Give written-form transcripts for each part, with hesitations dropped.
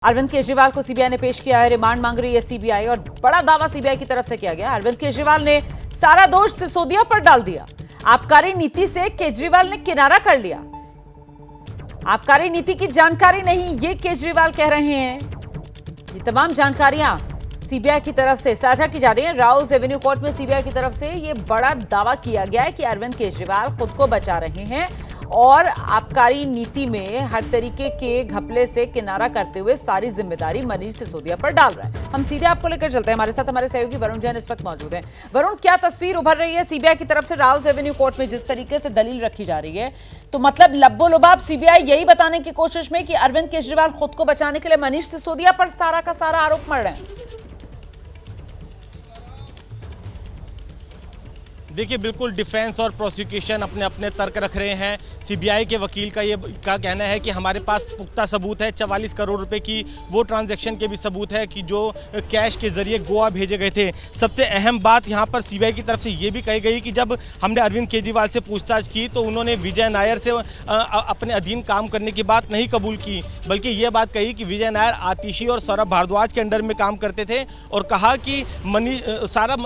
अरविंद केजरीवाल को सीबीआई ने पेश किया है। रिमांड मांग रही है सीबीआई और बड़ा दावा सीबीआई की तरफ से किया गया। अरविंद केजरीवाल ने सारा दोष सिसोदिया पर डाल दिया। आबकारी नीति से केजरीवाल ने किनारा कर लिया। आबकारी नीति की जानकारी नहीं, ये केजरीवाल कह रहे हैं। ये तमाम जानकारियां सीबीआई की तरफ से साझा की जा रही है। राउज एवेन्यू कोर्ट में सीबीआई की तरफ से ये बड़ा दावा किया गया है कि अरविंद केजरीवाल खुद को बचा रहे हैं और आबकारी नीति में हर तरीके के घपले से किनारा करते हुए सारी जिम्मेदारी मनीष सिसोदिया पर डाल रहा है। हम सीधे आपको लेकर चलते हैं। हमारे साथ हमारे सहयोगी वरुण जैन इस वक्त मौजूद हैं। वरुण, क्या तस्वीर उभर रही है सीबीआई की तरफ से राउज एवेन्यू कोर्ट में जिस तरीके से दलील रखी जा रही है? तो मतलब लब्बो लुबाब सीबीआई यही बताने की कोशिश में कि अरविंद केजरीवाल खुद को बचाने के लिए मनीष सिसोदिया पर सारा का सारा आरोप मढ़ रहे हैं। देखिए, बिल्कुल डिफेंस और प्रोसिक्यूशन अपने अपने तर्क रख रहे हैं। सीबीआई के वकील का कहना है कि हमारे पास पुख्ता सबूत है। 44 करोड़ रुपए की वो ट्रांजैक्शन के भी सबूत है कि जो कैश के जरिए गोवा भेजे गए थे। सबसे अहम बात यहाँ पर सीबीआई की तरफ से ये भी कही गई कि जब हमने अरविंद केजरीवाल से पूछताछ की तो उन्होंने विजय नायर से अपने अधीन काम करने की बात नहीं कबूल की, बल्कि ये बात कही कि विजय नायर आतिशी और सौरभ भारद्वाज के अंडर में काम करते थे और कहा कि सारा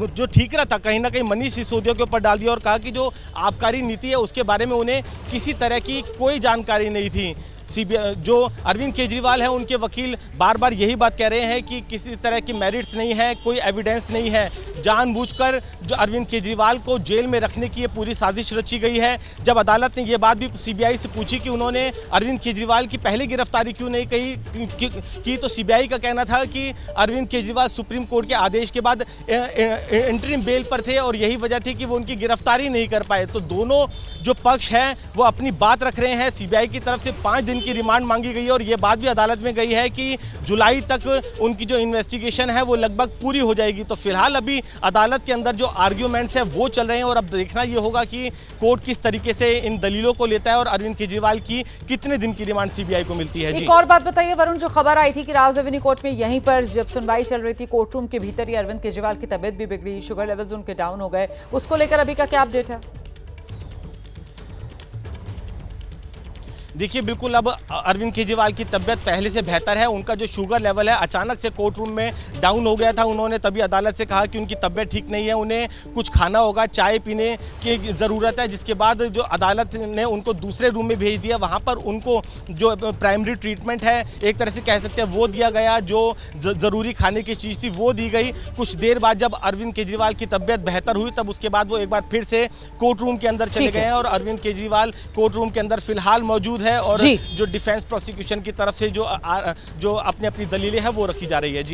जो ठीक रहा था कहीं ना कहीं मनीष सिसोदिया के ऊपर डाल दिया और कहा कि जो आबकारी नीति है उसके बारे में उन्हें किसी तरह की कोई जानकारी नहीं थी। सीबीआई जो अरविंद केजरीवाल है उनके वकील बार बार यही बात कह रहे हैं कि किसी तरह की मेरिट्स नहीं है, कोई एविडेंस नहीं है। जानबूझकर जो अरविंद केजरीवाल को जेल में रखने की ये पूरी साजिश रची गई है। जब अदालत ने ये बात भी सीबीआई से पूछी कि उन्होंने अरविंद केजरीवाल की पहले गिरफ्तारी क्यों नहीं की तो सीबीआई का कहना था कि अरविंद केजरीवाल सुप्रीम कोर्ट के आदेश के बाद इंटरिम बेल पर थे और यही वजह थी कि वो उनकी गिरफ्तारी नहीं कर पाए। तो दोनों जो पक्ष हैं वो अपनी बात रख रहे हैं। सीबीआई की तरफ से 5 दिन की रिमांड मांगी गई है और ये बात भी अदालत में गई है कि जुलाई तक उनकी जो इन्वेस्टिगेशन है वो लगभग पूरी हो जाएगी। तो फिलहाल अभी अदालत के अंदर जो आर्ग्यूमेंट्स है वो चल रहे हैं और अब देखना ये होगा कि कोर्ट किस तरीके से इन दलीलों को लेता है और अरविंद केजरीवाल की कितने दिन की रिमांड सीबीआई को मिलती है। एक और बात बताइए वरुण, जो खबर आई थी कि राउज एवेन्यू कोर्ट में यहीं पर जब सुनवाई चल रही थी कोर्ट रूम के भीतर ही अरविंद केजरीवाल की तबीयत भी बिगड़ी, शुगर लेवल्स उनके डाउन हो गए, उसको लेकर अभी का क्या अपडेट है? देखिए, बिल्कुल अब अरविंद केजरीवाल की तबीयत पहले से बेहतर है। उनका जो शुगर लेवल है अचानक से कोर्ट रूम में डाउन हो गया था। उन्होंने तभी अदालत से कहा कि उनकी तबीयत ठीक नहीं है, उन्हें कुछ खाना होगा, चाय पीने की ज़रूरत है, जिसके बाद जो अदालत ने उनको दूसरे रूम में भेज दिया। वहाँ पर उनको जो प्राइमरी ट्रीटमेंट है एक तरह से कह सकते हैं वो दिया गया, जो ज़रूरी खाने की चीज़ थी वो दी गई। कुछ देर बाद जब अरविंद केजरीवाल की तबीयत बेहतर हुई तब उसके बाद वो एक बार फिर से कोर्ट रूम के अंदर चले गए हैं और अरविंद केजरीवाल कोर्ट रूम के अंदर फिलहाल मौजूद है और जो डिफेंस प्रोसिक्यूशन की तरफ से जो अपनी अपनी दलीलें हैं वो रखी जा रही है। जी।